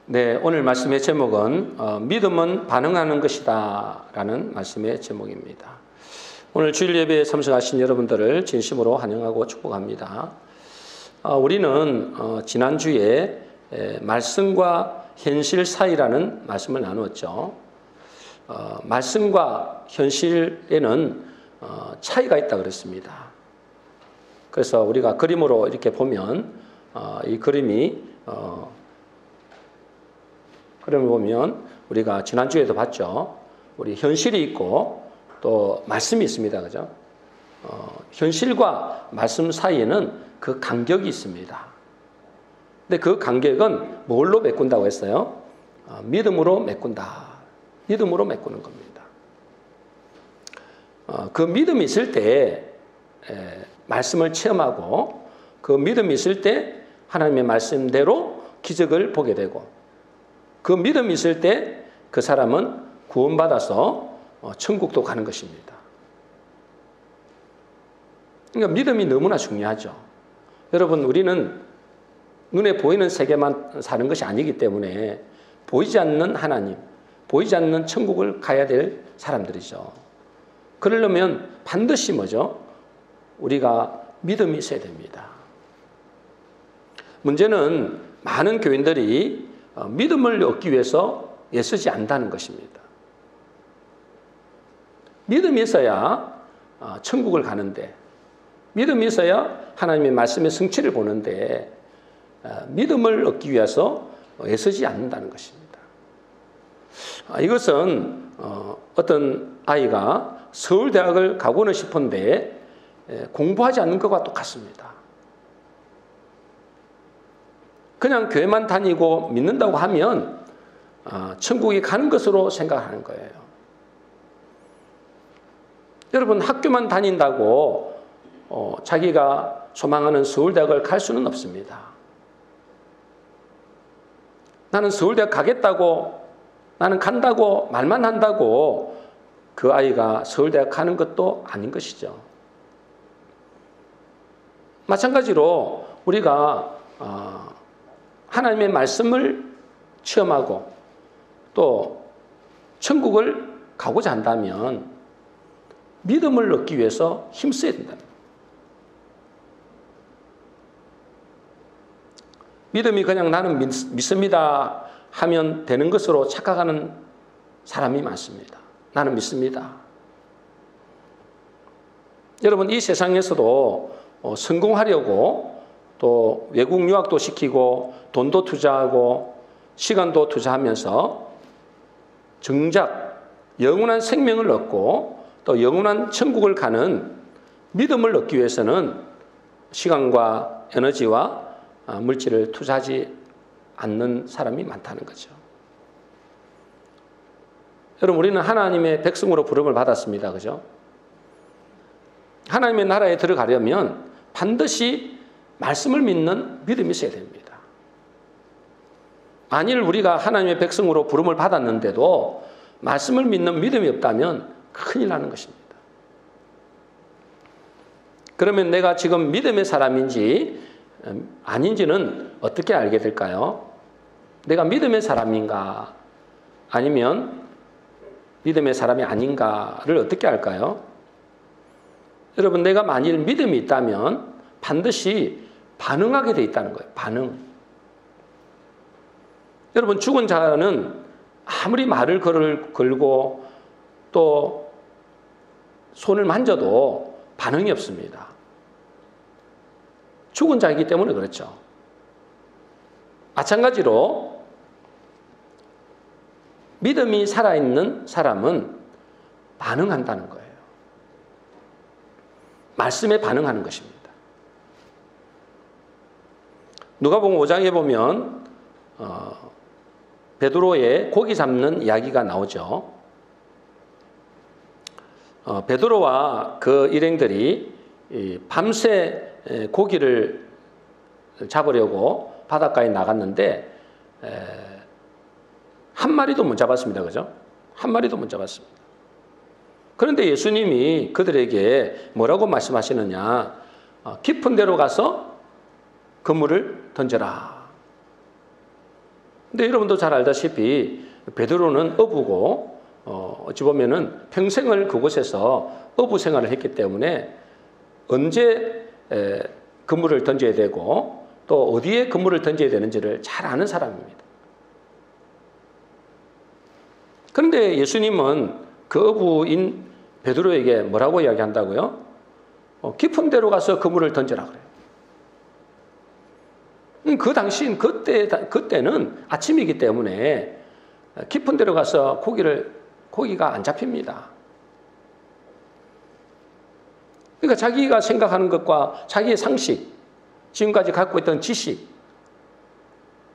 네, 오늘 말씀의 제목은 믿음은 반응하는 것이다 라는 말씀의 제목입니다. 오늘 주일 예배에 참석하신 여러분들을 진심으로 환영하고 축복합니다. 우리는 지난주에 말씀과 현실 사이라는 말씀을 나누었죠. 말씀과 현실에는 차이가 있다 그랬습니다. 그래서 우리가 그림으로 이렇게 보면 이 그림을 보면 우리가 지난주에도 봤죠. 우리 현실이 있고 또 말씀이 있습니다. 그죠? 현실과 말씀 사이에는 그 간격이 있습니다. 근데 그 간격은 뭘로 메꾼다고 했어요? 믿음으로 메꾼다. 믿음으로 메꾸는 겁니다. 그 믿음이 있을 때 말씀을 체험하고 그 믿음이 있을 때 하나님의 말씀대로 기적을 보게 되고 그 믿음이 있을 때 그 사람은 구원받아서 천국도 가는 것입니다. 그러니까 믿음이 너무나 중요하죠. 여러분, 우리는 눈에 보이는 세계만 사는 것이 아니기 때문에 보이지 않는 하나님, 보이지 않는 천국을 가야 될 사람들이죠. 그러려면 반드시 뭐죠? 우리가 믿음이 있어야 됩니다. 문제는 많은 교인들이 믿음을 얻기 위해서 애쓰지 않는다는 것입니다. 믿음이 있어야 천국을 가는데, 믿음이 있어야 하나님의 말씀의 성취를 보는데 믿음을 얻기 위해서 애쓰지 않는다는 것입니다. 이것은 어떤 아이가 서울대학을 가고는 싶은데 공부하지 않는 것과 똑같습니다. 그냥 교회만 다니고 믿는다고 하면 천국에 가는 것으로 생각하는 거예요. 여러분, 학교만 다닌다고 자기가 소망하는 서울대학을 갈 수는 없습니다. 나는 서울대학 가겠다고, 나는 간다고 말만 한다고 그 아이가 서울대학 가는 것도 아닌 것이죠. 마찬가지로 우리가 하나님의 말씀을 체험하고 또 천국을 가고자 한다면 믿음을 얻기 위해서 힘써야 된다. 믿음이 그냥 나는 믿습니다 하면 되는 것으로 착각하는 사람이 많습니다. 나는 믿습니다. 여러분, 이 세상에서도 성공하려고 또 외국 유학도 시키고 돈도 투자하고 시간도 투자하면서 정작 영원한 생명을 얻고 또 영원한 천국을 가는 믿음을 얻기 위해서는 시간과 에너지와 물질을 투자하지 않는 사람이 많다는 거죠. 여러분, 우리는 하나님의 백성으로 부름을 받았습니다. 그죠? 하나님의 나라에 들어가려면 반드시 말씀을 믿는 믿음이 있어야 됩니다. 만일 우리가 하나님의 백성으로 부름을 받았는데도 말씀을 믿는 믿음이 없다면 큰일 나는 것입니다. 그러면 내가 지금 믿음의 사람인지 아닌지는 어떻게 알게 될까요? 내가 믿음의 사람인가 아니면 믿음의 사람이 아닌가를 어떻게 알까요? 여러분, 내가 만일 믿음이 있다면 반드시 반응하게 돼 있다는 거예요. 반응. 여러분, 죽은 자는 아무리 말을 걸고 또 손을 만져도 반응이 없습니다. 죽은 자이기 때문에 그렇죠. 마찬가지로 믿음이 살아있는 사람은 반응한다는 거예요. 말씀에 반응하는 것입니다. 누가복음 5장에 보면 베드로의 고기 잡는 이야기가 나오죠. 베드로와 그 일행들이 밤새 고기를 잡으려고 바닷가에 나갔는데 한 마리도 못 잡았습니다. 그죠? 한 마리도 못 잡았습니다. 그런데 예수님이 그들에게 뭐라고 말씀하시느냐? 깊은 데로 가서 그물을 던져라. 근데 여러분도 잘 알다시피 베드로는 어부고 어찌 보면은 평생을 그곳에서 어부 생활을 했기 때문에 언제 그물을 던져야 되고 또 어디에 그물을 던져야 되는지를 잘 아는 사람입니다. 그런데 예수님은 그 어부인 베드로에게 뭐라고 이야기한다고요? 깊은 데로 가서 그물을 던져라 그래요. 그 당시 그때는 아침이기 때문에 깊은 데로 가서 고기가 안 잡힙니다. 그러니까 자기가 생각하는 것과 자기의 상식, 지금까지 갖고 있던 지식,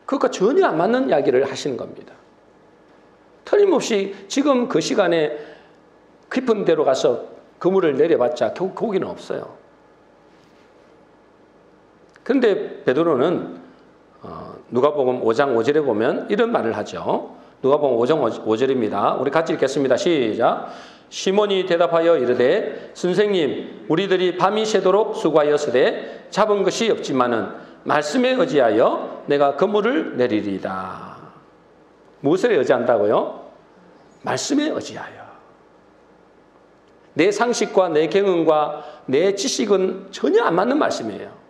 그것과 전혀 안 맞는 이야기를 하시는 겁니다. 틀림없이 지금 그 시간에 깊은 데로 가서 그물을 내려봤자 고기는 없어요. 그런데 베드로는 누가복음 5장 5절에 보면 이런 말을 하죠. 누가복음 5장 5절입니다. 우리 같이 읽겠습니다. 시작. 시몬이 대답하여 이르되 선생님 우리들이 밤이 새도록 수고하였으되 잡은 것이 없지만은 말씀에 의지하여 내가 그물을 내리리이다. 무엇에 의지한다고요? 말씀에 의지하여. 내 상식과 내 경험과 내 지식은 전혀 안 맞는 말씀이에요.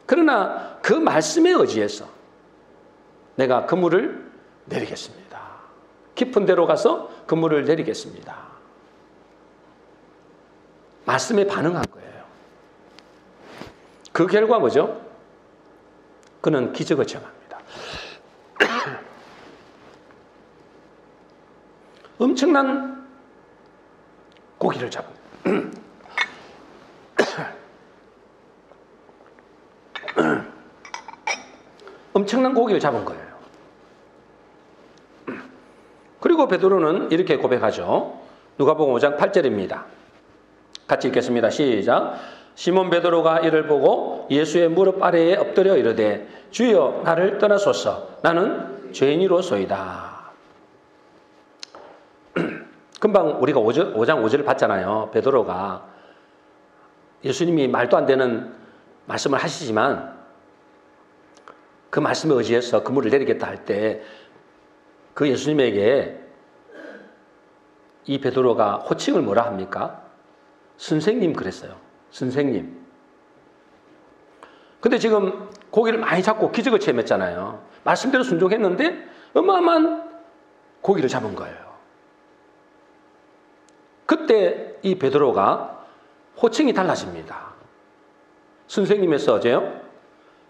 그러나 그 말씀에 의지해서 내가 그물을 내리겠습니다. 깊은 데로 가서 그물을 내리겠습니다. 말씀에 반응한 거예요. 그 결과 뭐죠? 그는 기적을 체험합니다. 엄청난 고기를 잡은 엄청난 고기를 잡은 거예요. 그리고 베드로는 이렇게 고백하죠. 누가복음 5장 8절입니다. 같이 읽겠습니다. 시작. 시몬 베드로가 이를 보고 예수의 무릎 아래에 엎드려 이르되 주여 나를 떠나소서 나는 죄인이로소이다. 금방 우리가 5장 5절을 봤잖아요. 베드로가 예수님이 말도 안 되는 말씀을 하시지만 그 말씀에 의지해서 그물을 내리겠다 할 때 그 예수님에게 이 베드로가 호칭을 뭐라 합니까? 선생님 그랬어요. 선생님. 근데 지금 고기를 많이 잡고 기적을 체험했잖아요. 말씀대로 순종했는데 어마어마한 고기를 잡은 거예요. 그때 이 베드로가 호칭이 달라집니다. 선생님에서 어제요?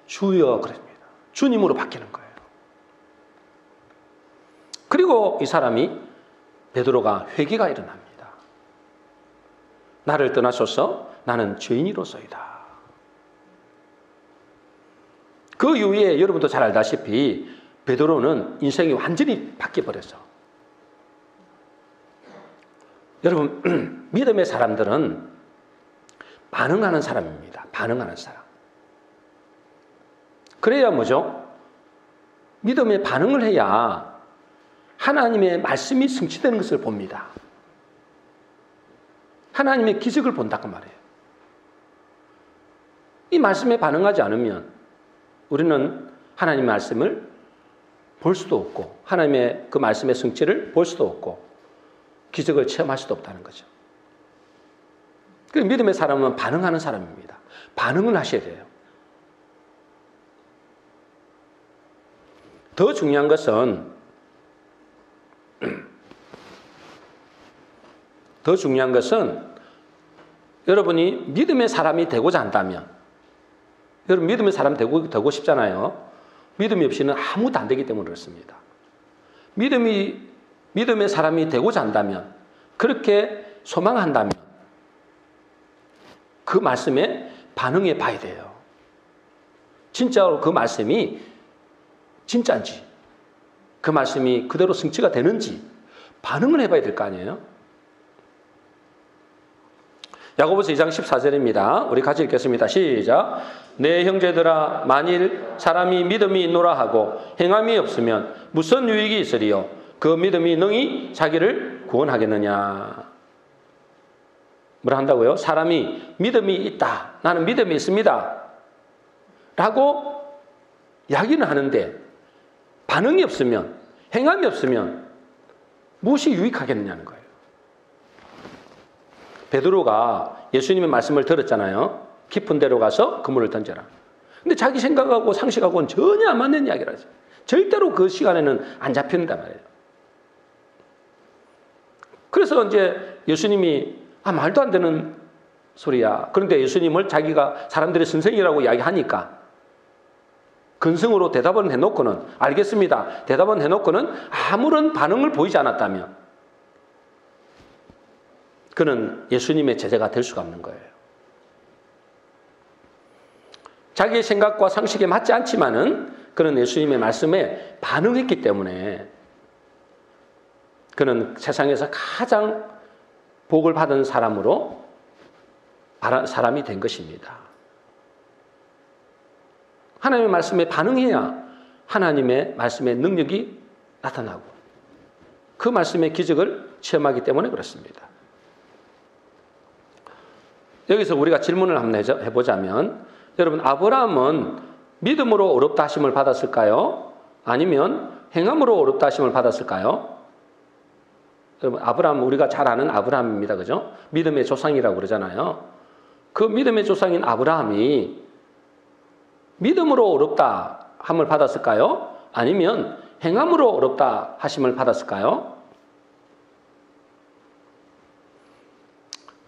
주여 그랬습니다. 주님으로 바뀌는 거예요. 그리고 이 사람이 베드로가 회개가 일어납니다. 나를 떠나소서 나는 죄인이로소이다. 그 이후에 여러분도 잘 알다시피 베드로는 인생이 완전히 바뀌어버렸어. 여러분 믿음의 사람들은 반응하는 사람입니다. 반응하는 사람. 그래야 뭐죠? 믿음에 반응을 해야 하나님의 말씀이 성취되는 것을 봅니다. 하나님의 기적을 본다고 말해요. 이 말씀에 반응하지 않으면 우리는 하나님의 말씀을 볼 수도 없고 하나님의 그 말씀의 성취를 볼 수도 없고 기적을 체험할 수도 없다는 거죠. 그 믿음의 사람은 반응하는 사람입니다. 반응을 하셔야 돼요. 더 중요한 것은 여러분이 믿음의 사람이 되고자 한다면 여러분 믿음의 사람 되고 싶잖아요. 믿음이 없이는 아무것도 안 되기 때문에 그렇습니다. 믿음의 사람이 되고자 한다면 그렇게 소망한다면 그 말씀에 반응해 봐야 돼요. 진짜로 그 말씀이 진짜인지 그 말씀이 그대로 성취가 되는지 반응을 해봐야 될 거 아니에요. 야고보서 2장 14절입니다. 우리 같이 읽겠습니다. 시작. 내 형제들아 만일 사람이 믿음이 있노라 하고 행함이 없으면 무슨 유익이 있으리요? 그 믿음이 능히 자기를 구원하겠느냐. 뭐라 한다고요? 사람이 믿음이 있다. 나는 믿음이 있습니다. 라고 이야기는 하는데 반응이 없으면, 행함이 없으면 무엇이 유익하겠느냐는 거예요. 베드로가 예수님의 말씀을 들었잖아요. 깊은 데로 가서 그물을 던져라. 근데 자기 생각하고 상식하고는 전혀 안 맞는 이야기를 하죠. 절대로 그 시간에는 안 잡힌단 말이에요. 그래서 이제 예수님이 말도 안 되는 소리야. 그런데 예수님을 자기가 사람들의 선생이라고 이야기하니까 근성으로 대답을 해놓고는 알겠습니다. 대답은 해놓고는 아무런 반응을 보이지 않았다면 그는 예수님의 제자가 될 수가 없는 거예요. 자기의 생각과 상식에 맞지 않지만은 그는 예수님의 말씀에 반응했기 때문에 그는 세상에서 가장 복을 받은 사람이 된 것입니다. 하나님의 말씀에 반응해야 하나님의 말씀의 능력이 나타나고 그 말씀의 기적을 체험하기 때문에 그렇습니다. 여기서 우리가 질문을 한번 해보자면 여러분, 아브라함은 믿음으로 의롭다 하심을 받았을까요? 아니면 행함으로 의롭다 하심을 받았을까요? 여러분, 아브라함, 우리가 잘 아는 아브라함입니다. 그죠? 믿음의 조상이라고 그러잖아요. 그 믿음의 조상인 아브라함이 믿음으로 의롭다 함을 받았을까요? 아니면 행함으로 의롭다 하심을 받았을까요?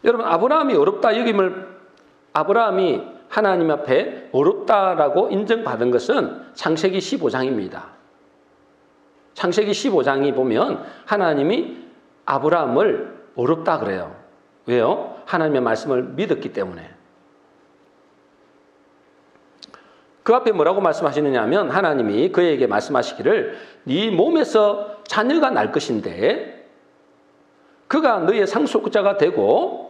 여러분, 아브라함이 의롭다 여김을, 아브라함이 하나님 앞에 의롭다라고 인정받은 것은 창세기 15장입니다. 창세기 15장이 보면 하나님이 아브라함을 의롭다 그래요. 왜요? 하나님의 말씀을 믿었기 때문에. 그 앞에 뭐라고 말씀하시느냐 하면 하나님이 그에게 말씀하시기를 네 몸에서 자녀가 날 것인데 그가 너의 상속자가 되고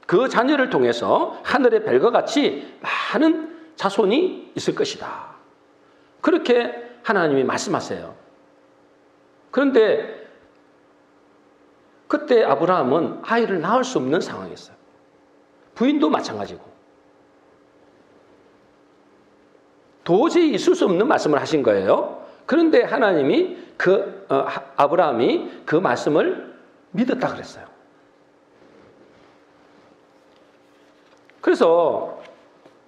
그 자녀를 통해서 하늘의 별과 같이 많은 자손이 있을 것이다. 그렇게 하나님이 말씀하세요. 그런데 그때 아브라함은 아이를 낳을 수 없는 상황이었어요. 부인도 마찬가지고. 도저히 있을 수 없는 말씀을 하신 거예요. 그런데 하나님이 아브라함이 그 말씀을 믿었다 그랬어요. 그래서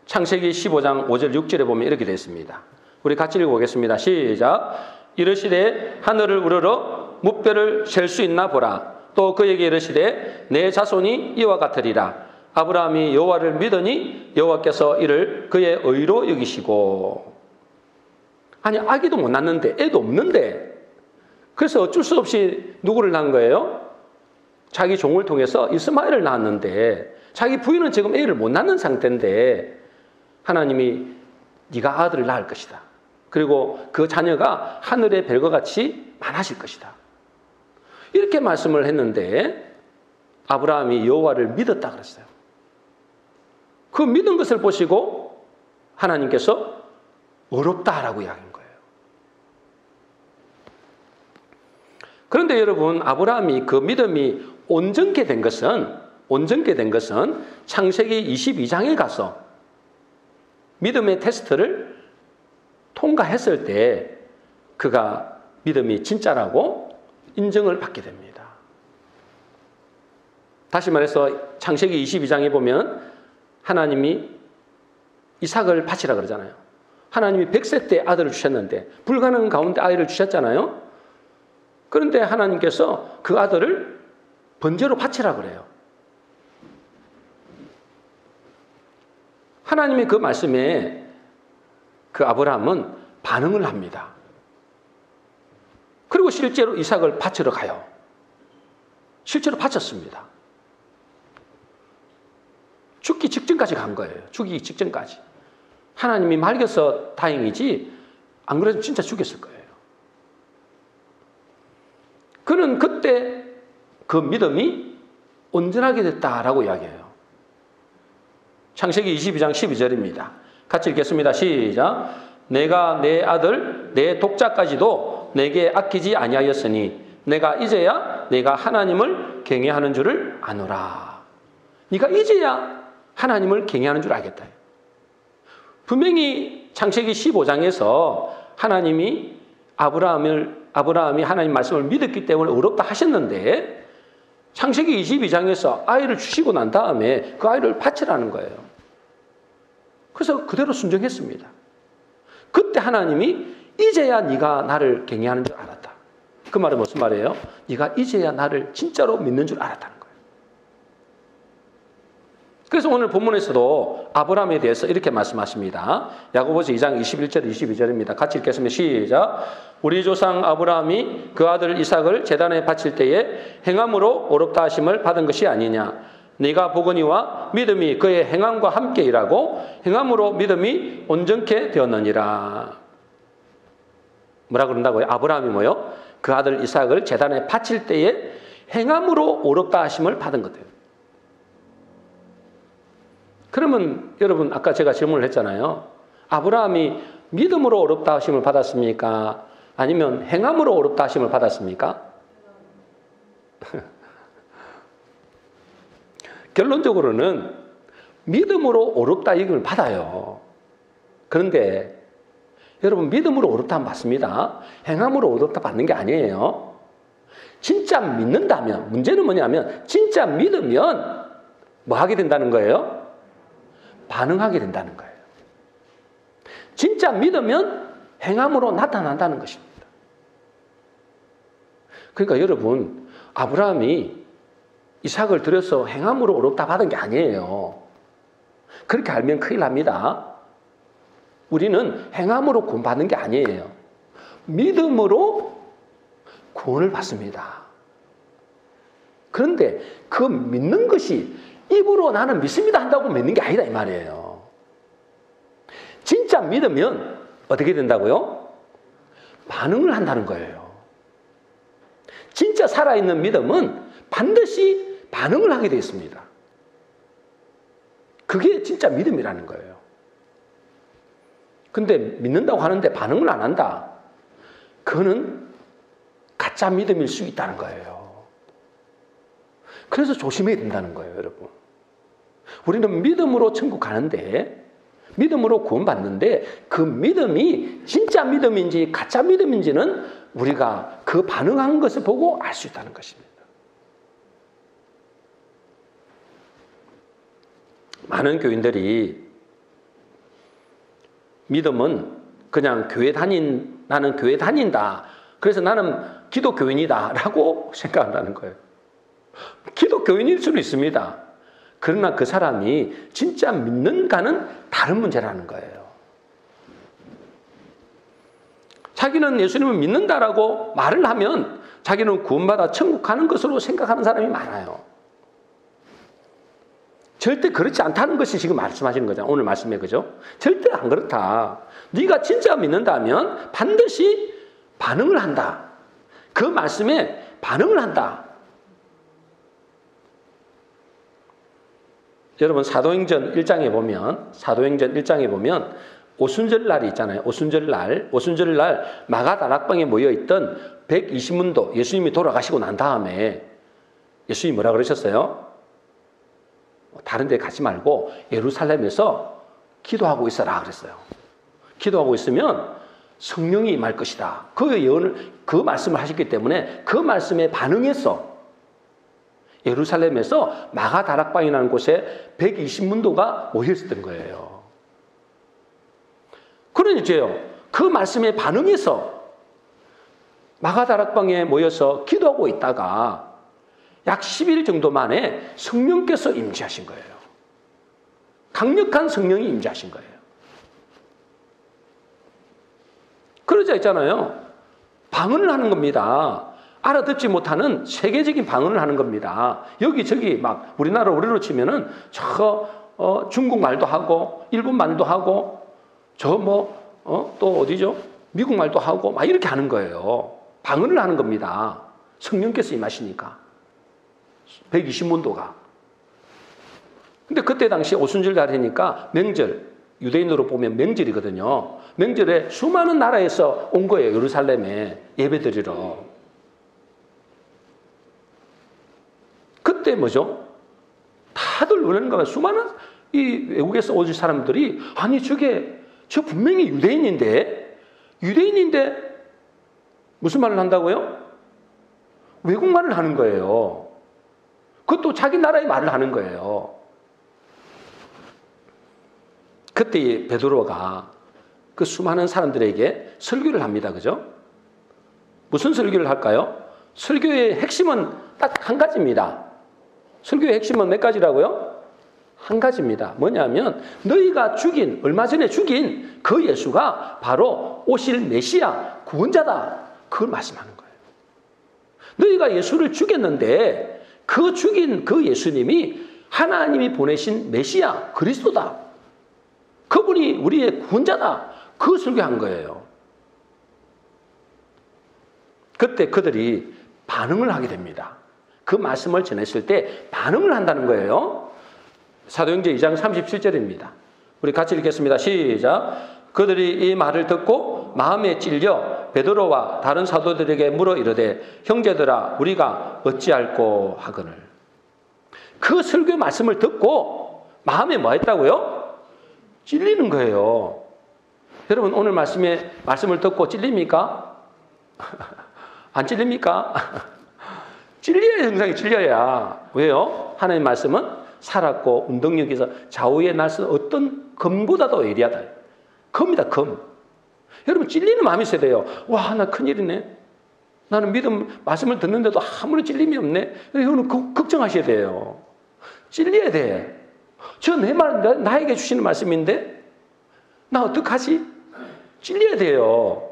창세기 15장 5절 6절에 보면 이렇게 되어 있습니다. 우리 같이 읽어보겠습니다. 시작. 이르시되 하늘을 우러러 무뼈를 셀 수 있나 보라. 또 그에게 이르시되 내 자손이 이와 같으리라. 아브라함이 여호와를 믿으니 여호와께서 이를 그의 의로 여기시고. 아니, 아기도 못 낳는데, 애도 없는데, 그래서 어쩔 수 없이 누구를 낳은 거예요? 자기 종을 통해서 이스마엘을 낳았는데 자기 부인은 지금 애를 못 낳는 상태인데 하나님이 네가 아들을 낳을 것이다. 그리고 그 자녀가 하늘의 별과 같이 많아질 것이다. 이렇게 말씀을 했는데 아브라함이 여호와를 믿었다 그랬어요. 그 믿은 것을 보시고 하나님께서 어렵다라고 이야기한 거예요. 그런데 여러분, 아브라함이 그 믿음이 온전케 된 것은 창세기 22장에 가서 믿음의 테스트를 통과했을 때 그가 믿음이 진짜라고 인정을 받게 됩니다. 다시 말해서 창세기 22장에 보면 하나님이 이삭을 바치라 그러잖아요. 하나님이 100세 때 아들을 주셨는데 불가능 가운데 아이를 주셨잖아요. 그런데 하나님께서 그 아들을 번제로 바치라 그래요. 하나님의 그 말씀에 그 아브라함은 반응을 합니다. 그리고 실제로 이삭을 바치러 가요. 실제로 바쳤습니다. 죽기 직전까지 간 거예요. 죽기 직전까지. 하나님이 말겨서 다행이지 안 그래도 진짜 죽였을 거예요. 그는 그때 그 믿음이 온전하게 됐다라고 이야기해요. 창세기 22장 12절입니다. 같이 읽겠습니다. 시작. 내가 내 아들 내 독자까지도 내게 아끼지 아니하였으니 내가 이제야 내가 하나님을 경외하는 줄을 아노라. 네가 이제야 하나님을 경외하는 줄 알겠다. 분명히 창세기 15장에서 하나님이 아브라함이 하나님 말씀을 믿었기 때문에 어렵다 하셨는데 창세기 22장에서 아이를 주시고 난 다음에 그 아이를 바치라는 거예요. 그래서 그대로 순종했습니다. 그때 하나님이 이제야 네가 나를 경외하는 줄 알았다. 그 말은 무슨 말이에요? 네가 이제야 나를 진짜로 믿는 줄 알았다는 거예요. 그래서 오늘 본문에서도 아브라함에 대해서 이렇게 말씀하십니다. 야고보서 2장 21절 22절입니다. 같이 읽겠습니다. 시작. 우리 조상 아브라함이 그 아들 이삭을 제단에 바칠 때에 행함으로 어렵다 하심을 받은 것이 아니냐. 네가 보거니와 믿음이 그의 행함과 함께 일하고 행함으로 믿음이 온전케 되었느니라. 뭐라 그런다고요? 아브라함이 뭐요? 그 아들 이삭을 제단에 바칠 때에 행함으로 어렵다 하심을 받은 것이에요. 그러면 여러분 아까 제가 질문을 했잖아요. 아브라함이 믿음으로 어렵다 하심을 받았습니까? 아니면 행함으로 어렵다 하심을 받았습니까? 결론적으로는 믿음으로 어렵다 얘기를 받아요. 그런데 여러분 믿음으로 어렵다 받습니다. 행함으로 어렵다 받는 게 아니에요. 진짜 믿는다면, 문제는 뭐냐면 진짜 믿으면 뭐 하게 된다는 거예요? 반응하게 된다는 거예요. 진짜 믿으면 행함으로 나타난다는 것입니다. 그러니까 여러분, 아브라함이 이삭을 들여서 행함으로 어렵다 받은 게 아니에요. 그렇게 알면 큰일 납니다. 우리는 행함으로 구원받는 게 아니에요. 믿음으로 구원을 받습니다. 그런데 그 믿는 것이 입으로 나는 믿습니다 한다고 믿는 게 아니다 이 말이에요. 진짜 믿으면 어떻게 된다고요? 반응을 한다는 거예요. 진짜 살아있는 믿음은 반드시 반응을 하게 되어 있습니다. 그게 진짜 믿음이라는 거예요. 근데 믿는다고 하는데 반응을 안 한다. 그거는 가짜 믿음일 수 있다는 거예요. 그래서 조심해야 된다는 거예요, 여러분. 우리는 믿음으로 천국 가는데, 믿음으로 구원받는데 그 믿음이 진짜 믿음인지 가짜 믿음인지는 우리가 그 반응한 것을 보고 알 수 있다는 것입니다. 많은 교인들이 믿음은 그냥 나는 교회 다닌다. 그래서 나는 기독교인이다. 라고 생각한다는 거예요. 기독교인일 수는 있습니다. 그러나 그 사람이 진짜 믿는가는 다른 문제라는 거예요. 자기는 예수님을 믿는다라고 말을 하면 자기는 구원받아 천국 가는 것으로 생각하는 사람이 많아요. 절대 그렇지 않다는 것이 지금 말씀하시는 거잖아요. 오늘 말씀에, 그죠? 절대 안 그렇다. 네가 진짜 믿는다면 반드시 반응을 한다. 그 말씀에 반응을 한다. 여러분 사도행전 1장에 보면 오순절 날이 있잖아요. 오순절 날 마가다락방에 모여있던 120문도 예수님이 돌아가시고 난 다음에 예수님이 뭐라 그러셨어요? 다른 데 가지 말고 예루살렘에서 기도하고 있어라 그랬어요. 기도하고 있으면 성령이 임할 것이다. 그 말씀을 하셨기 때문에 그 말씀에 반응해서 예루살렘에서 마가다락방이라는 곳에 120문도가 모였었던 거예요. 그러니까요. 그 말씀에 반응해서 마가다락방에 모여서 기도하고 있다가 약 10일 정도 만에 성령께서 임재하신 거예요. 강력한 성령이 임재하신 거예요. 그러자 있잖아요. 방언을 하는 겁니다. 알아듣지 못하는 세계적인 방언을 하는 겁니다. 여기저기 막 우리로 치면은 중국 말도 하고 일본 말도 하고 또 어디죠? 미국 말도 하고 막 이렇게 하는 거예요. 방언을 하는 겁니다. 성령께서 임하시니까. 120문도가. 근데 그때 당시 오순절 날이니까 명절, 유대인으로 보면 명절이거든요. 명절에 수많은 나라에서 온 거예요. 예루살렘에 예배드리러. 그때 뭐죠? 다들 놀라는 거예요. 수많은 이 외국에서 오신 사람들이 아니 저 분명히 유대인인데 유대인인데 무슨 말을 한다고요? 외국말을 하는 거예요. 그것도 자기 나라의 말을 하는 거예요. 그때 베드로가 그 수많은 사람들에게 설교를 합니다. 그죠? 무슨 설교를 할까요? 설교의 핵심은 딱 한 가지입니다. 설교의 핵심은 몇 가지라고요? 한 가지입니다. 뭐냐면 너희가 얼마 전에 죽인 그 예수가 바로 오실 메시아 구원자다. 그걸 말씀하는 거예요. 너희가 예수를 죽였는데 그 죽인 그 예수님이 하나님이 보내신 메시아 그리스도다. 그분이 우리의 구원자다. 그 설교한 거예요. 그때 그들이 반응을 하게 됩니다. 그 말씀을 전했을 때 반응을 한다는 거예요. 사도행전 2장 37절입니다. 우리 같이 읽겠습니다. 시작. 그들이 이 말을 듣고 마음에 찔려 베드로와 다른 사도들에게 물어 이르되 형제들아 우리가 어찌할꼬 하거늘. 그 설교 말씀을 듣고 마음에 뭐 했다고요? 찔리는 거예요. 여러분 오늘 말씀을 듣고 찔립니까? 안 찔립니까? 찔려야 영상이 찔려야. 왜요? 하나님의 말씀은 살았고 운동력에서 좌우의 날선 어떤 금보다도 예리하다. 금이다, 금. 여러분 찔리는 마음이 있어야 돼요. 와, 나 큰일이네. 나는 말씀을 듣는데도 아무런 찔림이 없네. 이거는 걱정하셔야 돼요. 찔려야 돼. 저 내 말, 나에게 주시는 말씀인데 나 어떡하지? 찔려야 돼요.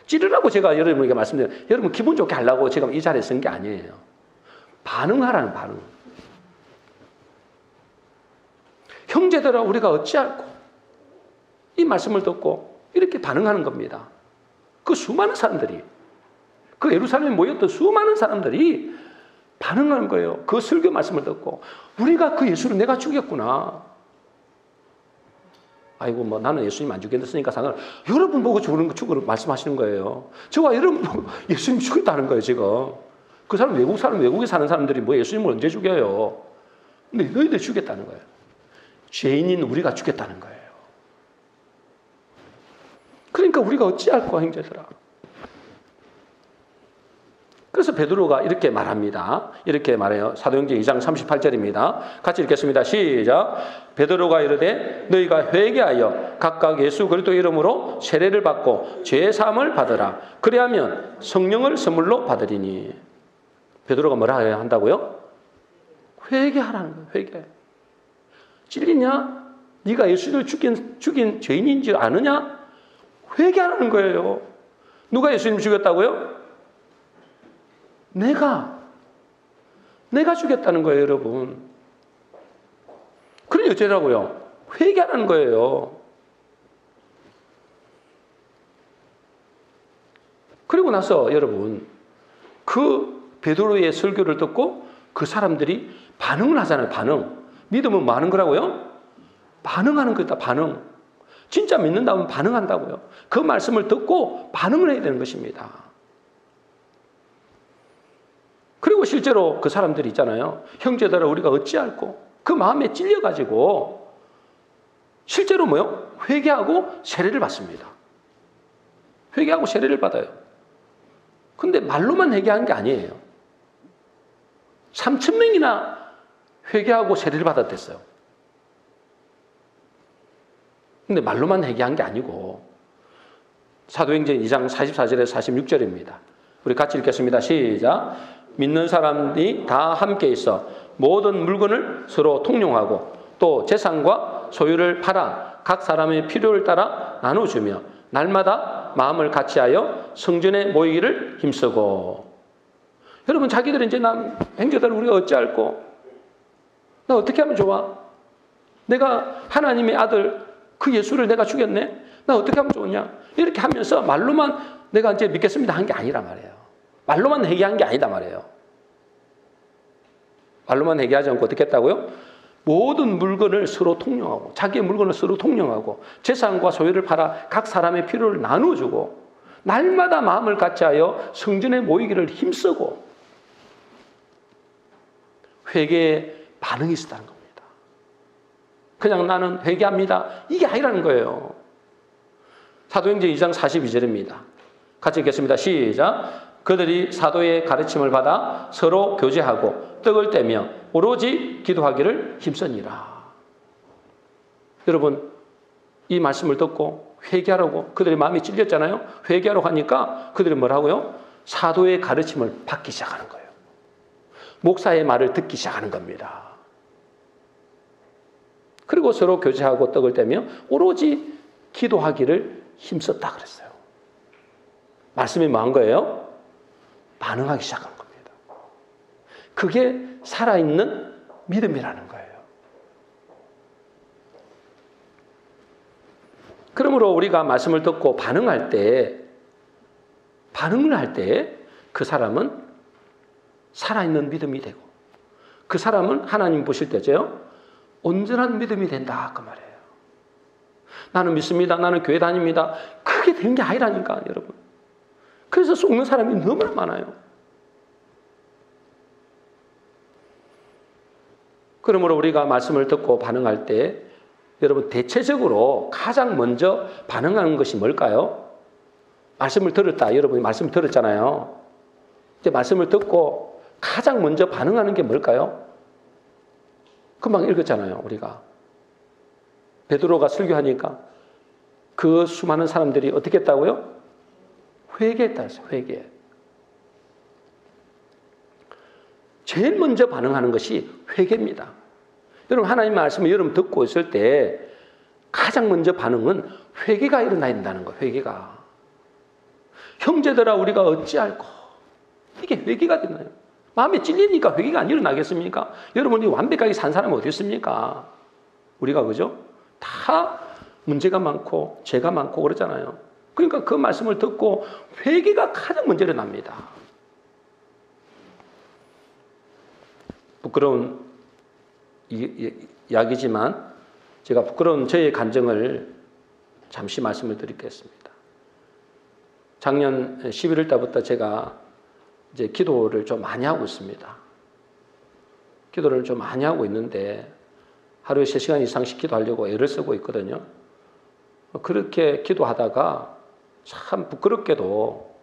찌르라고 제가 여러분에게 말씀드려요. 여러분 기분 좋게 하려고 제가 이 자리에 쓴 게 아니에요. 반응하라는 반응. 형제들아 우리가 어찌할꼬? 이 말씀을 듣고 이렇게 반응하는 겁니다. 그 수많은 사람들이, 그 예루살렘에 모였던 수많은 사람들이 반응하는 거예요. 그 설교 말씀을 듣고 우리가 그 예수를 내가 죽였구나. 아이고 뭐 나는 예수님 안 죽였으니까 상관없어. 여러분 보고 죽으라고 말씀하시는 거예요. 저와 여러분 보고 예수님 죽였다는 거예요 지금. 그 사람 외국에 사는 사람들이 뭐 예수님을 언제 죽여요. 근데 너희들 죽였다는 거예요. 죄인인 우리가 죽였다는 거예요. 그러니까 우리가 어찌할꼬 형제들아. 그래서 베드로가 이렇게 말합니다. 이렇게 말해요. 사도행전 2장 38절입니다. 같이 읽겠습니다. 시작. 베드로가 이르되 너희가 회개하여 각각 예수 그리스도 이름으로 세례를 받고 죄 사함을 받으라. 그리하면 성령을 선물로 받으리니. 베드로가 뭐라 해야 한다고요? 회개하라는 거예요. 회개. 찔리냐? 네가 예수를 죽인 죄인인 줄 아느냐? 회개하라는 거예요. 누가 예수님 죽였다고요? 내가 죽였다는 거예요, 여러분. 그러니 어쩌라고요? 회개하라는 거예요. 그리고 나서 여러분, 그 베드로의 설교를 듣고 그 사람들이 반응을 하잖아요, 반응. 믿음은 뭐 하는 거라고요? 반응하는 거다, 반응. 진짜 믿는다면 반응한다고요. 그 말씀을 듣고 반응을 해야 되는 것입니다. 그리고 실제로 그 사람들이 있잖아요. 형제들아 우리가 어찌할꼬? 그 마음에 찔려가지고 실제로 뭐요? 회개하고 세례를 받습니다. 회개하고 세례를 받아요. 근데 말로만 회개한 게 아니에요. 3,000명이나 회개하고 세례를 받았댔어요. 근데 말로만 회개한 게 아니고 사도행전 2장 44절에서 46절입니다. 우리 같이 읽겠습니다. 시작. 믿는 사람이 다 함께 있어 모든 물건을 서로 통용하고 또 재산과 소유를 팔아 각 사람의 필요를 따라 나눠주며 날마다 마음을 같이하여 성전에 모이기를 힘쓰고. 여러분 자기들은 이제 형제들 우리가 어찌할꼬? 나 어떻게 하면 좋아? 내가 하나님의 아들 그 예수를 내가 죽였네? 나 어떻게 하면 좋으냐? 이렇게 하면서 말로만 내가 이제 믿겠습니다 한 게 아니란 말이에요. 말로만 회개한 게 아니다 말이에요. 말로만 회개하지 않고 어떻게 했다고요? 모든 물건을 서로 통용하고 자기의 물건을 서로 통용하고 재산과 소유를 팔아 각 사람의 필요를 나눠주고 날마다 마음을 같이하여 성전에 모이기를 힘쓰고. 회개에 반응이 있었다는 겁니다. 그냥 나는 회개합니다 이게 아니라는 거예요. 사도행전 2장 42절입니다. 같이 읽겠습니다. 시작. 그들이 사도의 가르침을 받아 서로 교제하고 떡을 떼며 오로지 기도하기를 힘쓰니라. 여러분, 이 말씀을 듣고 회개하라고 그들의 마음이 찔렸잖아요. 회개하라고 하니까 그들이 뭐라고요? 사도의 가르침을 받기 시작하는 거예요. 목사의 말을 듣기 시작하는 겁니다. 그리고 서로 교제하고 떡을 떼며 오로지 기도하기를 힘썼다 그랬어요. 말씀이 뭐한 거예요? 반응하기 시작한 겁니다. 그게 살아있는 믿음이라는 거예요. 그러므로 우리가 말씀을 듣고 반응을 할 때 그 사람은 살아있는 믿음이 되고 그 사람은 하나님 보실 때죠. 온전한 믿음이 된다 그 말이에요. 나는 믿습니다. 나는 교회 다닙니다. 그게 되는 게 아니라니까 여러분. 그래서 속는 사람이 너무나 많아요. 그러므로 우리가 말씀을 듣고 반응할 때 여러분 대체적으로 가장 먼저 반응하는 것이 뭘까요? 말씀을 들었다. 여러분이 말씀을 들었잖아요. 이제 말씀을 듣고 가장 먼저 반응하는 게 뭘까요? 금방 읽었잖아요. 우리가. 베드로가 설교하니까 그 수많은 사람들이 어떻게 했다고요? 회개했다 했어요. 회개. 제일 먼저 반응하는 것이 회개입니다. 여러분 하나님 말씀을 여러분 듣고 있을 때 가장 먼저 반응은 회개가 일어나야 된다는 거예요. 회개가. 형제들아 우리가 어찌할꼬. 이게 회개가 되나요? 마음에 찔리니까 회개가 안 일어나겠습니까? 여러분이 완벽하게 산 사람이 어디 있습니까? 우리가 그죠? 다 문제가 많고 죄가 많고 그러잖아요. 그러니까 그 말씀을 듣고 회개가 가장 먼저 일어납니다. 부끄러운 이야기지만 제가 부끄러운 저의 간증을 잠시 말씀을 드리겠습니다. 작년 11월 달부터 제가 이제 기도를 좀 많이 하고 있습니다. 기도를 좀 많이 하고 있는데 하루에 3시간 이상씩 기도하려고 애를 쓰고 있거든요. 그렇게 기도하다가 참 부끄럽게도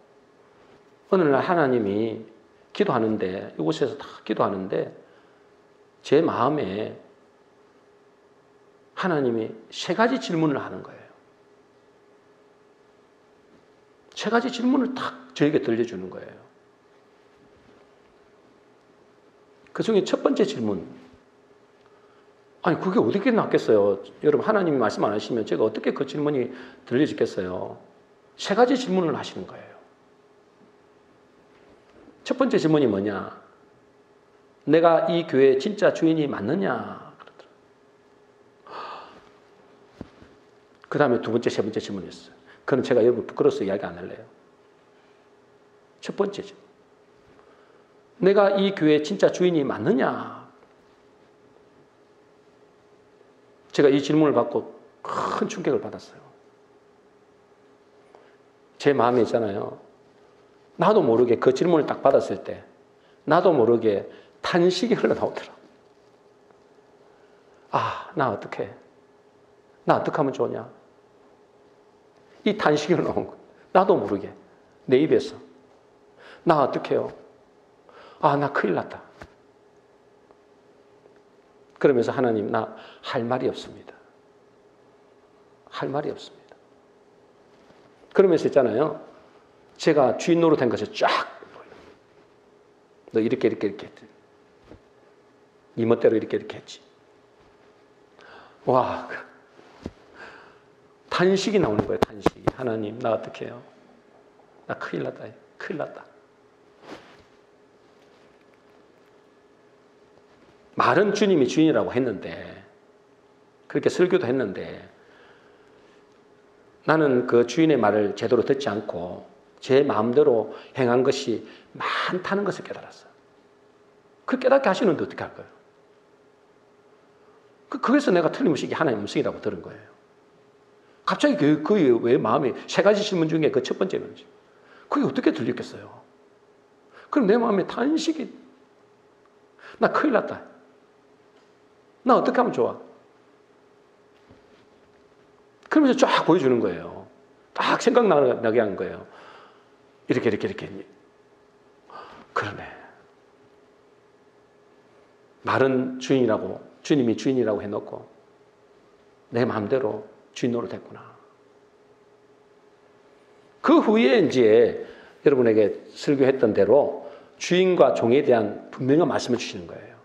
어느 날 하나님이 기도하는데 이곳에서 다 기도하는데 제 마음에 하나님이 3가지 질문을 하는 거예요. 3가지 질문을 딱 저에게 들려주는 거예요. 그 중에 첫 번째 질문. 아니 그게 어떻게 낫겠어요? 여러분 하나님이 말씀 안 하시면 제가 어떻게 그 질문이 들려지겠어요? 3가지 질문을 하시는 거예요. 첫 번째 질문이 뭐냐? 내가 이 교회의 진짜 주인이 맞느냐? 그 다음에 두 번째, 세 번째 질문이었어요. 그건 제가 여러분 부끄러워서 이야기 안 할래요. 첫 번째 질문. 내가 이 교회의 진짜 주인이 맞느냐? 제가 이 질문을 받고 큰 충격을 받았어요. 제 마음에 있잖아요. 나도 모르게 그 질문을 딱 받았을 때 나도 모르게 탄식이 흘러나오더라. 아, 나 어떡해? 나 어떻게 하면 좋으냐? 이 탄식이 흘러나온 거. 나도 모르게 내 입에서 나 어떡해요? 아, 나 큰일 났다. 그러면서 하나님 나 할 말이 없습니다. 할 말이 없습니다. 그러면서 있잖아요. 제가 주인 노릇한 것을 쫙 너 이렇게 했지. 네 멋대로 이렇게 했지. 와, 탄식이 나오는 거예요. 탄식이. 하나님 나 어떻게 해요? 나 큰일 났다. 큰일 났다. 말은 주님이 주인이라고 했는데 그렇게 설교도 했는데 나는 그 주인의 말을 제대로 듣지 않고 제 마음대로 행한 것이 많다는 것을 깨달았어요. 그 깨닫게 하시는데 어떻게 할 거예요? 그래서 내가 틀림없이 이게 하나님 음성이라고 들은 거예요. 갑자기 그 왜 마음이 3가지 질문 중에 그 첫 번째 문제. 그게 어떻게 들렸겠어요? 그럼 내 마음에 탄식이 나 큰일 났다. 나 어떻게 하면 좋아? 그러면서 쫙 보여주는 거예요. 딱 생각나게 한 거예요. 이렇게. 그러네. 말은 주인이라고, 주님이 주인이라고 해놓고 내 마음대로 주인 노릇했구나. 그 후에 이제 여러분에게 설교했던 대로 주인과 종에 대한 분명한 말씀을 주시는 거예요.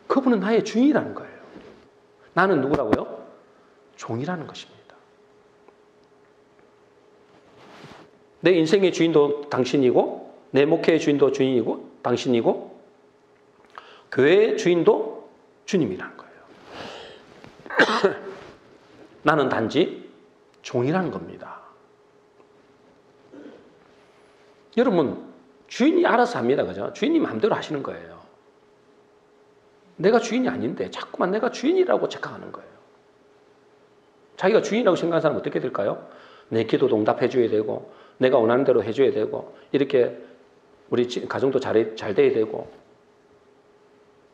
그분은 나의 주인이라는 거예요. 나는 누구라고요? 종이라는 것입니다. 내 인생의 주인도 당신이고, 내 목회의 주인도 주인이고, 당신이고, 교회의 주인도 주님이라는 거예요. 나는 단지 종이라는 겁니다. 여러분, 주인이 알아서 합니다. 그죠? 주인이 마음대로 하시는 거예요. 내가 주인이 아닌데 자꾸만 내가 주인이라고 착각하는 거예요. 자기가 주인이라고 생각하는 사람은 어떻게 될까요? 내 기도도 응답해 줘야 되고, 내가 원하는 대로 해줘야 되고, 이렇게 우리 가정도 잘 돼야 되고,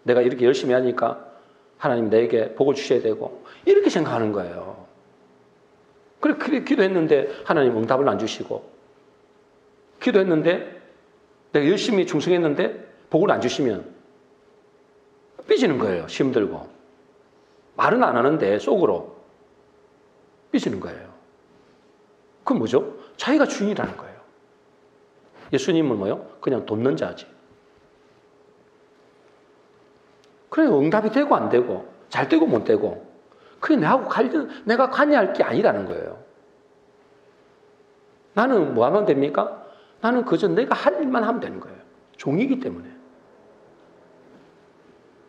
내가 이렇게 열심히 하니까 하나님 내게 복을 주셔야 되고, 이렇게 생각하는 거예요. 그래 기도했는데 하나님 응답을 안 주시고, 기도했는데 내가 열심히 충성했는데 복을 안 주시면 삐지는 거예요. 힘들고. 말은 안 하는데 속으로 삐지는 거예요. 그건 뭐죠? 자기가 주인이라는 거예요. 예수님은 뭐요? 그냥 돕는 자지. 그래, 응답이 되고 안 되고, 잘 되고 못 되고, 그게 내가 관여할 게 아니라는 거예요. 나는 뭐 하면 됩니까? 나는 그저 내가 할 일만 하면 되는 거예요. 종이기 때문에.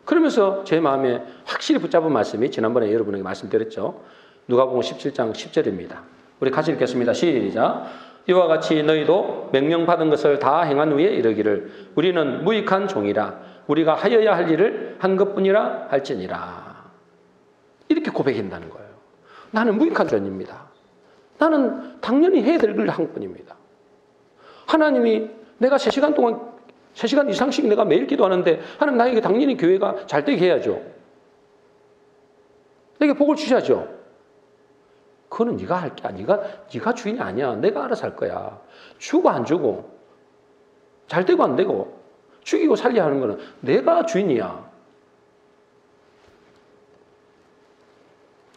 그러면서 제 마음에 확실히 붙잡은 말씀이 지난번에 여러분에게 말씀드렸죠. 누가복음 17장 10절입니다. 우리 같이 읽겠습니다. 시작. 이와 같이 너희도 명령받은 것을 다 행한 후에 이르기를 우리는 무익한 종이라 우리가 하여야 할 일을 한 것뿐이라 할지니라. 이렇게 고백한다는 거예요. 나는 무익한 종입니다. 나는 당연히 해야 될 일을 한 뿐입니다. 하나님이 내가 3시간 동안 3시간 이상씩 내가 매일 기도하는데 하나님 나에게 당연히 교회가 잘 되게 해야죠. 내게 복을 주셔야죠. 그거는 네가 할 게 아니야. 네가 주인이 아니야. 내가 알아서 할 거야. 주고 안 주고 잘 되고 안 되고 죽이고 살려야 하는 거는 내가 주인이야.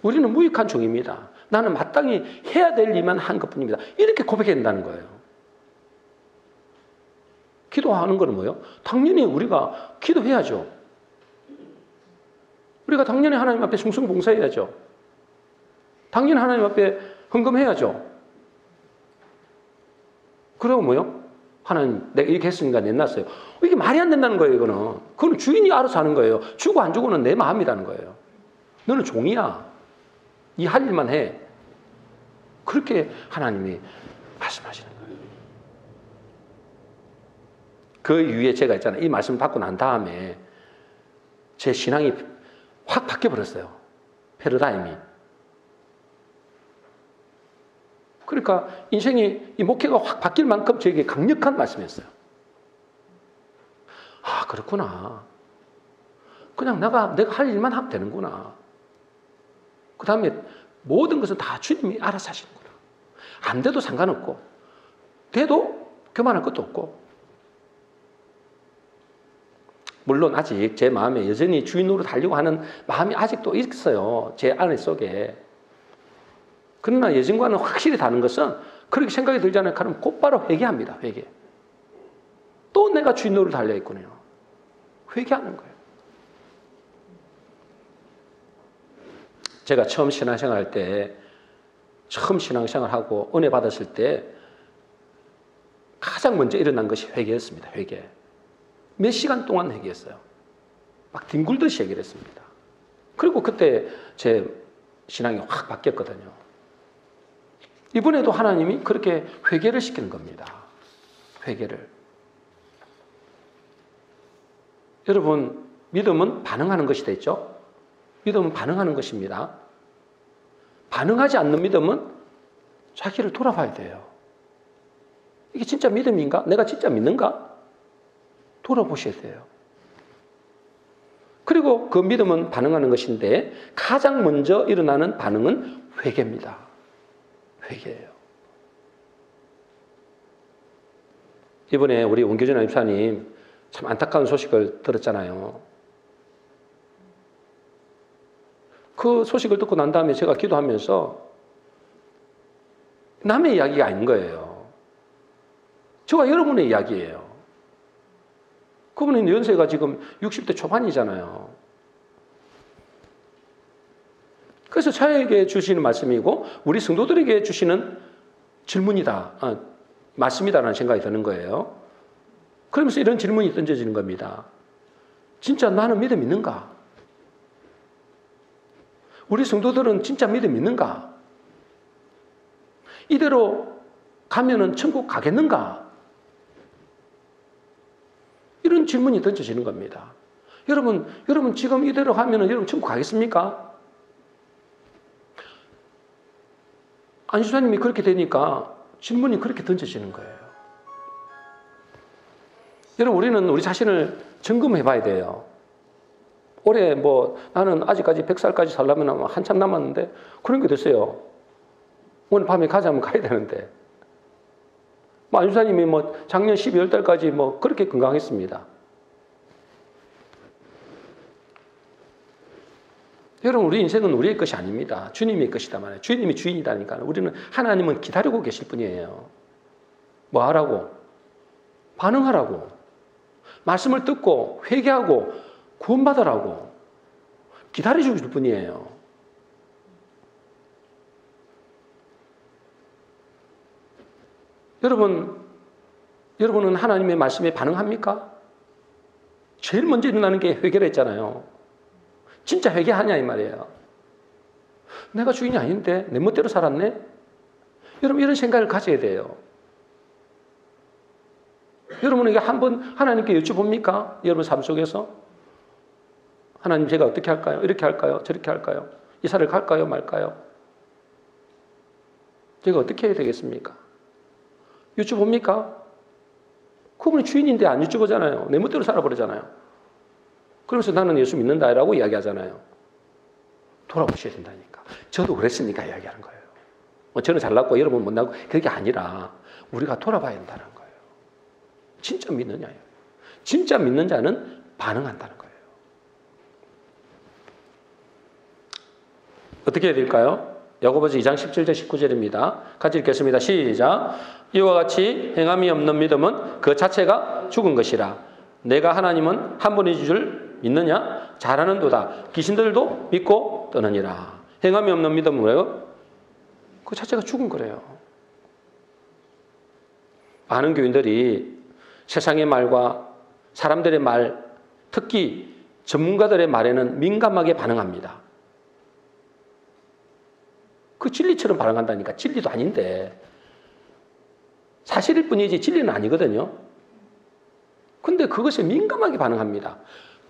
우리는 무익한 종입니다. 나는 마땅히 해야 될 일만 한 것뿐입니다. 이렇게 고백해야 된다는 거예요. 기도하는 거는 뭐예요? 당연히 우리가 기도해야죠. 우리가 당연히 하나님 앞에 충성봉사해야죠. 당연히 하나님 앞에 헌금해야죠. 그리고 뭐요? 하나님 내가 이렇게 했으니까 냈났어요. 이게 말이 안 된다는 거예요. 그거는 주인이 알아서 하는 거예요. 주고 안 주고는 내 마음이라는 거예요. 너는 종이야. 이 할 일만 해. 그렇게 하나님이 말씀하시는 거예요. 그 이후에 제가 있잖아요. 이 말씀 받고 난 다음에 제 신앙이 확 바뀌어버렸어요. 패러다임이. 그러니까 인생이 이 목회가 확 바뀔 만큼 저에게 강력한 말씀이었어요. 아, 그렇구나. 그냥 내가 할 일만 하면 되는구나. 그 다음에 모든 것은 다 주님이 알아서 하시는구나. 안 돼도 상관없고, 돼도 교만할 것도 없고. 물론 아직 제 마음에 여전히 주인 노릇 하려고 하는 마음이 아직도 있어요. 제 안에 속에. 그러나 예전과는 확실히 다른 것은 그렇게 생각이 들잖아요. 그럼 곧바로 회개합니다. 회개. 또 내가 주인 노릇 하려 했군요. 회개하는 거예요. 제가 처음 신앙생활 할 때, 처음 신앙생활하고 은혜 받았을 때 가장 먼저 일어난 것이 회개였습니다. 회개. 몇 시간 동안 회개했어요. 막 뒹굴듯이 회개를 했습니다. 그리고 그때 제 신앙이 확 바뀌었거든요. 이번에도 하나님이 그렇게 회개를 시키는 겁니다. 회개를. 여러분, 믿음은 반응하는 것이 됐죠? 믿음은 반응하는 것입니다. 반응하지 않는 믿음은 자기를 돌아봐야 돼요. 이게 진짜 믿음인가? 내가 진짜 믿는가? 돌아보셔야 돼요. 그리고 그 믿음은 반응하는 것인데 가장 먼저 일어나는 반응은 회개입니다. 회개해요. 이번에 우리 원교전 집사님 참 안타까운 소식을 들었잖아요. 그 소식을 듣고 난 다음에 제가 기도하면서 남의 이야기가 아닌 거예요. 저와 여러분의 이야기예요. 그분은 연세가 지금 60대 초반이잖아요. 그래서 저에게 주시는 말씀이고 우리 성도들에게 주시는 질문이다. 말씀이다라는 생각이 드는 거예요. 그러면서 이런 질문이 던져지는 겁니다. 진짜 나는 믿음 있는가? 우리 성도들은 진짜 믿음 있는가? 이대로 가면은 천국 가겠는가? 이런 질문이 던져지는 겁니다. 여러분 지금 이대로 하면은 여러분 천국 가겠습니까? 안 집사님이 그렇게 되니까 질문이 그렇게 던져지는 거예요. 여러분, 우리는 우리 자신을 점검해 봐야 돼요. 올해 나는 아직까지 100살까지 살려면 한참 남았는데 그런 게 됐어요. 오늘 밤에 가자면 가야 되는데. 안 집사님이 작년 12월 달까지 그렇게 건강했습니다. 여러분, 우리 인생은 우리의 것이 아닙니다. 주님의 것이다 말이에요. 주님이 주인이다니까. 우리는 하나님은 기다리고 계실 분이에요. 뭐 하라고? 반응하라고. 말씀을 듣고 회개하고 구원받으라고. 기다려주실 분이에요. 여러분은 하나님의 말씀에 반응합니까? 제일 먼저 일어나는 게 회개를 했잖아요. 진짜 회개하냐 이 말이에요. 내가 주인이 아닌데 내 멋대로 살았네? 여러분, 이런 생각을 가져야 돼요. 여러분에게 한번 하나님께 여쭤봅니까? 여러분 삶 속에서? 하나님, 제가 어떻게 할까요? 이렇게 할까요? 저렇게 할까요? 이사를 갈까요? 말까요? 제가 어떻게 해야 되겠습니까? 여쭤봅니까? 그분이 주인인데 안 여쭤보잖아요. 내 멋대로 살아버리잖아요. 그러면서 나는 예수 믿는다라고 이야기하잖아요. 돌아보셔야 된다니까. 저도 그랬으니까 이야기하는 거예요. 저는 잘났고 여러분 못나고 그게 아니라 우리가 돌아봐야 된다는 거예요. 진짜 믿느냐요. 진짜 믿는 자는 반응한다는 거예요. 어떻게 해야 될까요? 야고보서 2장 17절 19절입니다. 같이 읽겠습니다. 시작. 이와 같이 행함이 없는 믿음은 그 자체가 죽은 것이라. 내가 하나님은 한 분인 줄 믿느냐? 잘하는도다. 귀신들도 믿고 떠느니라. 행함이 없는 믿음은 뭐예요? 그 자체가 죽은 거래요. 많은 교인들이 세상의 말과 사람들의 말, 특히 전문가들의 말에는 민감하게 반응합니다. 그 진리처럼 반응한다니까. 진리도 아닌데. 사실일 뿐이지 진리는 아니거든요. 근데 그것에 민감하게 반응합니다.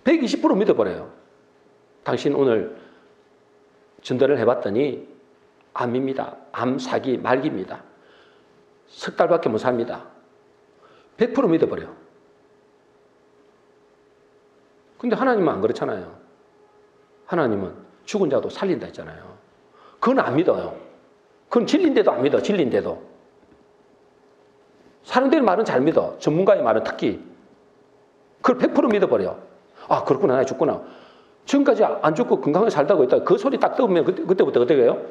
120% 믿어버려요. 당신 오늘 전도를 해봤더니 암입니다. 암, 사기, 말기입니다. 석 달밖에 못 삽니다. 100% 믿어버려. 근데 하나님은 안 그렇잖아요. 하나님은 죽은 자도 살린다 했잖아요. 그건 안 믿어요. 그건 진리인데도 안 믿어. 진리인데도. 사람들의 말은 잘 믿어. 전문가의 말은 특히. 그걸 100% 믿어버려. 아, 그렇구나. 나 죽구나. 지금까지 안 죽고 건강하게 살다고 했다. 그 소리 딱 들으면 그때부터 어떻게 해요?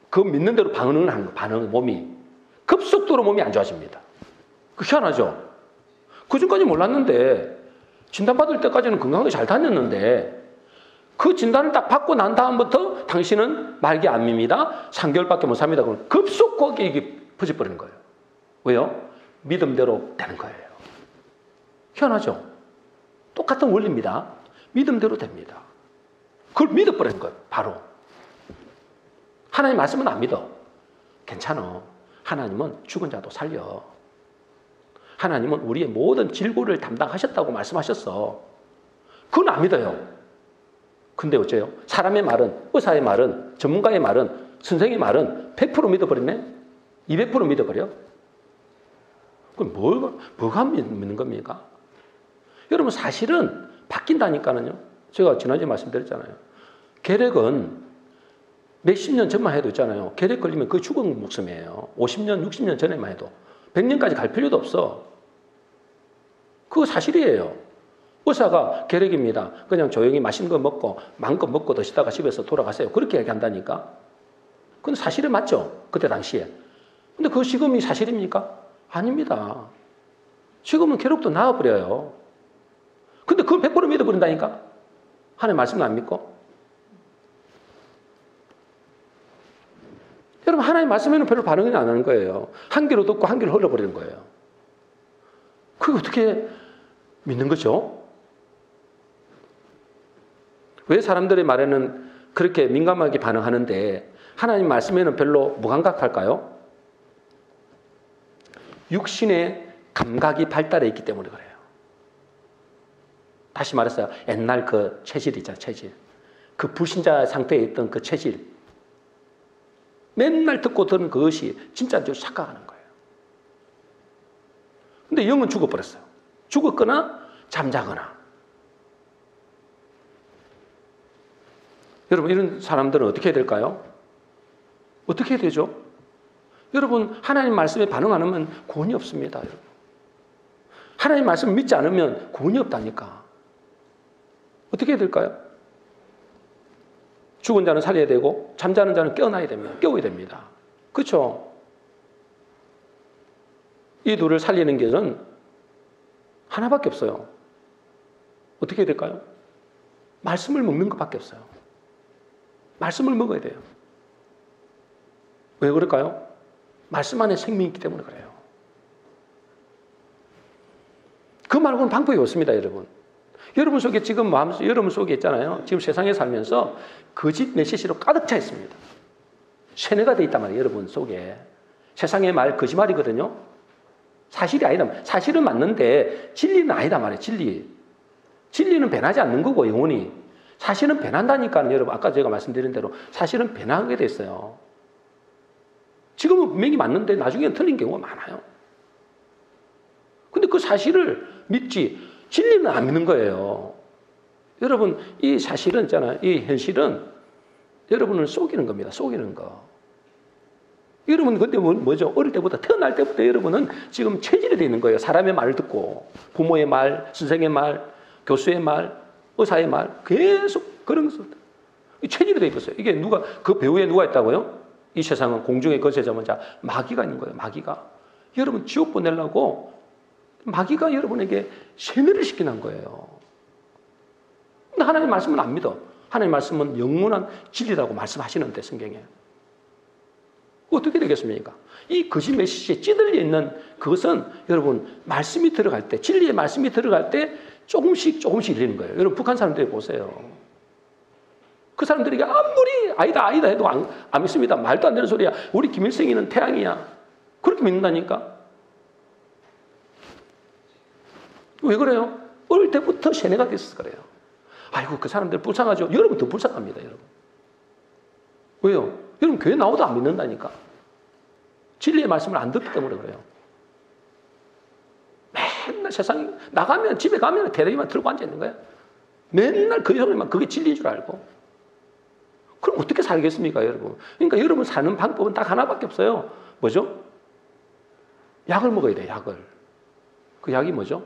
그 믿는 대로 반응을 하는 거. 반응, 몸이. 급속도로 몸이 안 좋아집니다. 그 희한하죠? 그 전까지 몰랐는데 진단받을 때까지는 건강하게 잘 다녔는데 그 진단을 딱 받고 난 다음부터 당신은 말기 암입니다. 3개월밖에 못 삽니다. 그럼 급속하게 이게 퍼져버리는 거예요. 왜요? 믿음대로 되는 거예요. 희한하죠? 똑같은 원리입니다. 믿음대로 됩니다. 그걸 믿어버리는 거예요. 바로. 하나님 말씀은 안 믿어. 괜찮아. 하나님은 죽은 자도 살려. 하나님은 우리의 모든 질고를 담당하셨다고 말씀하셨어. 그건 안 믿어요. 근데 어째요? 사람의 말은, 의사의 말은, 전문가의 말은, 선생의 말은 100% 믿어버리네? 200% 믿어버려? 그럼 뭐가 믿는 겁니까? 여러분, 사실은 바뀐다니까요. 제가 지난주에 말씀드렸잖아요. 계력은 몇십 년 전만 해도 있잖아요. 결핵 걸리면 그 죽은 목숨이에요. 50년, 60년 전에만 해도. 100년까지 갈 필요도 없어. 그거 사실이에요. 의사가 결핵입니다. 그냥 조용히 맛있는 거 먹고 마음껏 먹고 드시다가 집에서 돌아가세요. 그렇게 얘기한다니까. 그건 사실은 맞죠? 그때 당시에. 근데 그 지금이 사실입니까? 아닙니다. 지금은 결핵도 나아버려요. 근데 그걸 100% 믿어버린다니까? 하나님 말씀도 안 믿고? 여러분, 하나님 말씀에는 별로 반응이 안 하는 거예요. 한 귀로 듣고 한 귀로 흘러버리는 거예요. 그게 어떻게 믿는 거죠? 왜 사람들의 말에는 그렇게 민감하게 반응하는데 하나님 말씀에는 별로 무감각할까요? 육신의 감각이 발달해 있기 때문에 그래요. 다시 말해서 옛날 그 체질 있잖아요. 체질. 그 불신자 상태에 있던 그 체질. 맨날 듣고 들은 그것이 진짜인 줄 착각하는 거예요. 근데 영은 죽어버렸어요. 죽었거나 잠자거나. 여러분, 이런 사람들은 어떻게 해야 될까요? 어떻게 해야 되죠? 여러분, 하나님 말씀에 반응 안 하면 구원이 없습니다. 여러분. 하나님 말씀을 믿지 않으면 구원이 없다니까. 어떻게 해야 될까요? 죽은 자는 살려야 되고 잠자는 자는 깨어나야 됩니다. 깨워야 됩니다. 그렇죠? 이 둘을 살리는 길은 하나밖에 없어요. 어떻게 해야 될까요? 말씀을 먹는 것밖에 없어요. 말씀을 먹어야 돼요. 왜 그럴까요? 말씀 안에 생명이 있기 때문에 그래요. 그 말고는 방법이 없습니다, 여러분. 여러분 속에 지금 여러분 속에 있잖아요. 지금 세상에 살면서 거짓 메시지로 가득 차 있습니다. 세뇌가 돼 있단 말이에요, 여러분 속에. 세상의 말 거짓말이거든요. 사실이 아니다. 사실은 맞는데 진리는 아니다 말이에요, 진리. 진리는 변하지 않는 거고, 영원히. 사실은 변한다니까요, 여러분. 아까 제가 말씀드린 대로 사실은 변하게 됐어요. 지금은 분명히 맞는데 나중에는 틀린 경우가 많아요. 근데 그 사실을 믿지, 진리는 안 믿는 거예요. 여러분, 이 사실은 있잖아요. 이 현실은 여러분을 속이는 겁니다. 속이는 거. 여러분, 근데 뭐죠? 어릴 때부터, 태어날 때부터 여러분은 지금 체질이 되어 있는 거예요. 사람의 말을 듣고, 부모의 말, 선생의 말, 교수의 말, 의사의 말, 계속 그런 것을. 체질이 되어 있었어요. 이게 그 배후에 누가 있다고요? 이 세상은 공중의 거세자면 마귀가 있는 거예요. 마귀가. 여러분, 지옥 보내려고 마귀가 여러분에게 세뇌를 시키는 거예요. 근데 하나님 말씀은 안 믿어. 하나님 말씀은 영원한 진리라고 말씀하시는데, 성경에. 어떻게 되겠습니까? 이 거짓 메시지에 찌들려 있는 그것은 여러분, 말씀이 들어갈 때, 진리의 말씀이 들어갈 때 조금씩 열리는 거예요. 여러분, 북한 사람들이 보세요. 그 사람들에게 아무리 아니다 해도 안 믿습니다. 말도 안 되는 소리야. 우리 김일성이는 태양이야. 그렇게 믿는다니까. 왜 그래요? 어릴 때부터 세뇌가 됐어서 그래요. 아이고, 그 사람들 불쌍하죠. 여러분 더 불쌍합니다, 여러분. 왜요? 여러분 교회 나오도 안 믿는다니까. 진리의 말씀을 안 듣기 때문에 그래요. 맨날 세상에 나가면, 집에 가면 테레비만 들고 앉아 있는 거야. 맨날 그 소리만, 그게 진리인 줄 알고. 그럼 어떻게 살겠습니까, 여러분? 그러니까 여러분 사는 방법은 딱 하나밖에 없어요. 뭐죠? 약을 먹어야 돼요, 약을. 그 약이 뭐죠?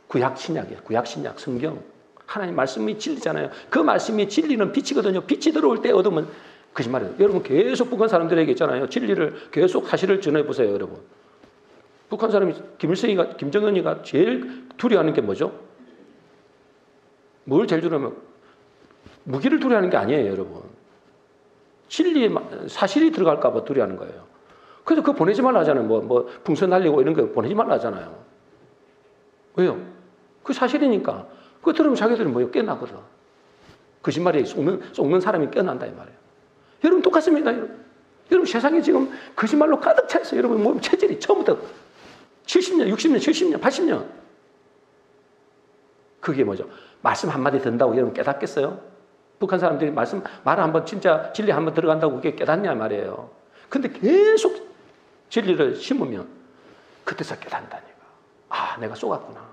구약 신약이에요. 구약 신약, 성경. 하나님 말씀이 진리잖아요. 그 말씀이 진리는 빛이거든요. 빛이 들어올 때 어둠은 거짓말이에요. 여러분 계속 북한 사람들에게 있잖아요. 진리를 계속 사실을 전해보세요, 여러분. 북한 사람이 김정은이가 제일 두려워하는 게 뭐죠? 뭘 제일 두려워하면 무기를 두려워하는 게 아니에요, 여러분. 진리의 사실이 들어갈까 봐 두려워하는 거예요. 그래서 그거 보내지 말라 하잖아요. 뭐 풍선 날리고 이런 거 보내지 말라 하잖아요. 왜요? 그 사실이니까. 그거 들으면 자기들은 뭐예요? 깨나거든. 거짓말에 속는 사람이 깨난다, 이 말이에요. 여러분 똑같습니다, 여러분. 여러분 세상에 지금 거짓말로 가득 차 있어요. 여러분 몸 체질이 처음부터 70년, 60년, 70년, 80년. 그게 뭐죠? 말씀 한마디 듣는다고 여러분 깨닫겠어요? 북한 사람들이 말 한번 진짜 진리 한번 들어간다고 그게 깨닫냐 말이에요. 근데 계속 진리를 심으면 그때서 깨닫는다니까. 아, 내가 속았구나.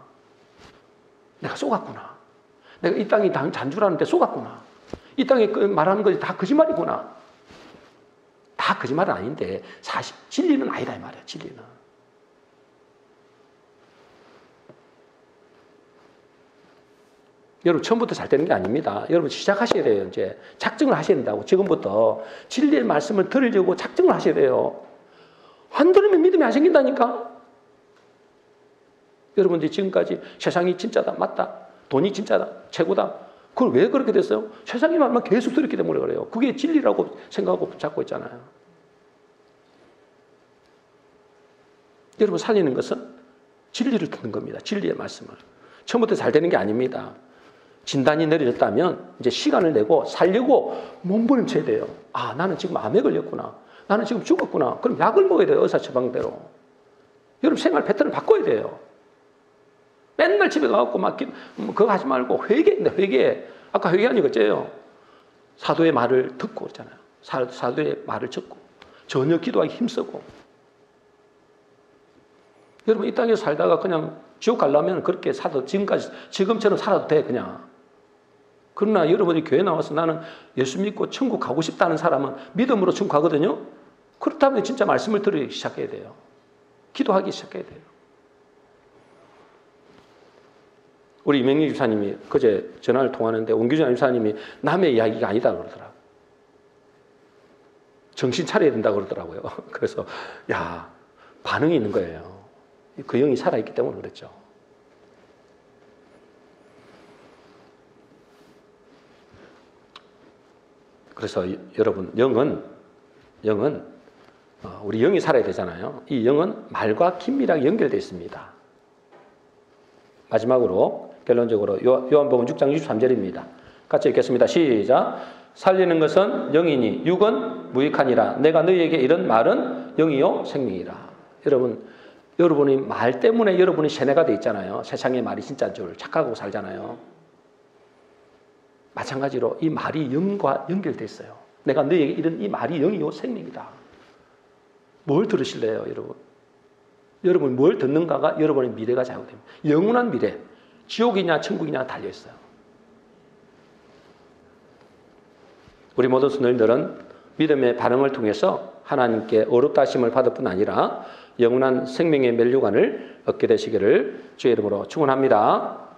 내가 이 땅이 잔주라는데 속았구나. 이 땅에 말하는 것이 다 거짓말이구나. 다 거짓말은 아닌데 사실 진리는 아니다 이 말이에요. 진리는. 여러분 처음부터 잘 되는 게 아닙니다. 여러분 시작하셔야 돼요. 이제 작정을 하셔야 된다고. 지금부터 진리의 말씀을 들으려고 작정을 하셔야 돼요. 안 들으면 믿음이 안 생긴다니까. 여러분들이 지금까지 세상이 진짜다, 맞다, 돈이 진짜다, 최고다. 그걸 왜 그렇게 됐어요? 세상의 말만 계속 들었기 때문에 그래요. 그게 진리라고 생각하고 잡고 있잖아요. 여러분 살리는 것은 진리를 듣는 겁니다. 진리의 말씀을. 처음부터 잘 되는 게 아닙니다. 진단이 내려졌다면 이제 시간을 내고 살려고 몸부림쳐야 돼요. 아, 나는 지금 암에 걸렸구나. 나는 지금 죽었구나. 그럼 약을 먹어야 돼요. 의사 처방대로. 여러분 생활 패턴을 바꿔야 돼요. 맨날 집에 가갖고 막 그거 하지 말고 회개인데 회개. 아까 회개하니 어째요? 사도의 말을 듣고 그러잖아요. 사도의 말을 듣고 전혀 기도하기 힘쓰고. 여러분 이 땅에 살다가 그냥 지옥 가려면 그렇게 살아도 지금처럼 살아도 돼 그냥. 그러나 여러분이 교회 나와서 나는 예수 믿고 천국 가고 싶다는 사람은 믿음으로 천국 가거든요. 그렇다면 진짜 말씀을 들으기 시작해야 돼요. 기도하기 시작해야 돼요. 우리 이명희 집사님이 그제 전화를 통하는데 원규전 집사님이 남의 이야기가 아니다 그러더라고요. 정신 차려야 된다 그러더라고요. 그래서 야 반응이 있는 거예요. 그 영이 살아있기 때문에 그랬죠. 그래서 여러분 영은 우리 영이 살아야 되잖아요. 이 영은 말과 긴밀하게 연결되어 있습니다. 마지막으로 결론적으로 요한복음 6장 63절입니다. 같이 읽겠습니다. 시작. 살리는 것은 영이니 육은 무익하니라. 내가 너희에게 이런 말은 영이요 생명이라. 여러분이 말 때문에 여러분이 세뇌가 돼 있잖아요. 세상의 말이 진짜인 줄 착각하고 살잖아요. 마찬가지로 이 말이 영과 연결돼 있어요. 내가 너희에게 이런 이 말이 영이요 생명이다. 뭘 들으실래요, 여러분? 여러분 뭘 듣는가가 여러분의 미래가 좌우됩니다. 영원한 미래, 지옥이냐 천국이냐 달려있어요. 우리 모든 성도님들은 믿음의 반응을 통해서 하나님께 어렵다 하심을 받을 뿐 아니라 영원한 생명의 면류관을 얻게 되시기를 주의 이름으로 축원합니다.